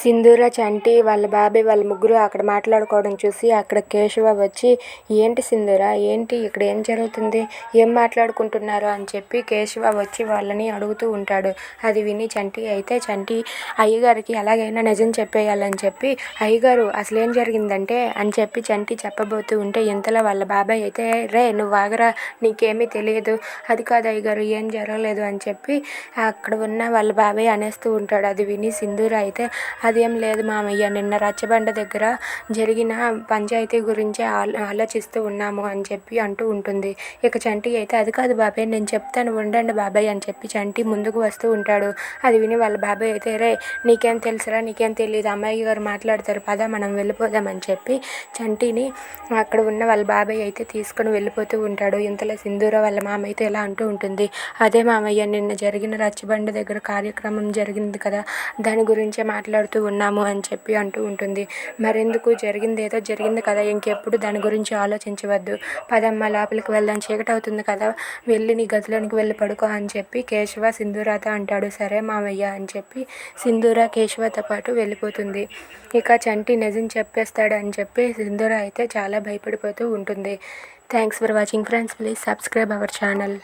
సింధూర, చంటి వాళ్ళ బాబాయ్ వాళ్ళ ముగ్గురు అక్కడ మాట్లాడుకోవడం చూసి అక్కడ కేశవ వచ్చి, ఏంటి సింధూర, ఏంటి ఇక్కడ ఏం జరుగుతుంది, ఏం మాట్లాడుకుంటున్నారు అని చెప్పి కేశవ వచ్చి వాళ్ళని అడుగుతూ ఉంటాడు. అది విని చంటి అయితే అయ్యగారికి ఎలాగైనా నిజం చెప్పేయాలని చెప్పి, అయ్యగారు అసలు ఏం జరిగిందంటే అని చెప్పి చంటి చెప్పబోతూ ఉంటే, ఇంతలో వాళ్ళ బాబాయ్ అయితే, రే నువ్వు ఆగరా, నీకేమీ తెలియదు, అది కాదు అయ్యగారు ఏం జరగలేదు అని చెప్పి అక్కడ ఉన్న వాళ్ళ బాబాయ్ అనేస్తూ ఉంటాడు. అది విని సింధూర అయితే, అదేం లేదు మామయ్య, నిన్న రచ్చబండ దగ్గర జరిగిన పంచాయతీ గురించే ఆలోచిస్తూ ఉన్నాము అని చెప్పి అంటూ ఉంటుంది. ఇక చంటి అయితే, అది కాదు బాబాయ్, నేను చెప్తాను ఉండండి బాబాయ్ అని చెప్పి చంటి ముందుకు వస్తూ ఉంటాడు. అది విని వాళ్ళ బాబాయ్ అయితే, రే నీకేం తెలుసురా, నీకేం తెలియదు, అమ్మాయి గారు మాట్లాడతారు పద మనం వెళ్ళిపోదామని చెప్పి చంటిని అక్కడ ఉన్న వాళ్ళ బాబాయ్ అయితే తీసుకొని వెళ్ళిపోతూ ఉంటాడు. ఇంతలో సింధూర వాళ్ళ మామ అయితే ఇలా అంటూ ఉంటుంది, అదే మామయ్య, నిన్న జరిగిన రచ్చబండ దగ్గర కార్యక్రమం జరిగింది కదా, దాని గురించే మాట్లాడుతూ ఉన్నాము అని చెప్పి అంటూ ఉంటుంది. మరెందుకు, జరిగింది ఏదో జరిగింది కదా, ఇంకెప్పుడు దాని గురించి ఆలోచించవద్దు, పదమ్మ లోపలికి వెళ్దాం, చీకటి అవుతుంది కదా, వెళ్ళి నీ గదిలోనికి వెళ్ళి పడుకో అని చెప్పి కేశవ సింధూరతో అంటాడు. సరే మామయ్య అని చెప్పి సింధూర కేశవతో పాటు వెళ్ళిపోతుంది. ఇక చంటి నిజం చెప్పేస్తాడు అని చెప్పి సింధూర అయితే చాలా భయపడిపోతూ ఉంటుంది. Thanks for watching friends, please subscribe our channel.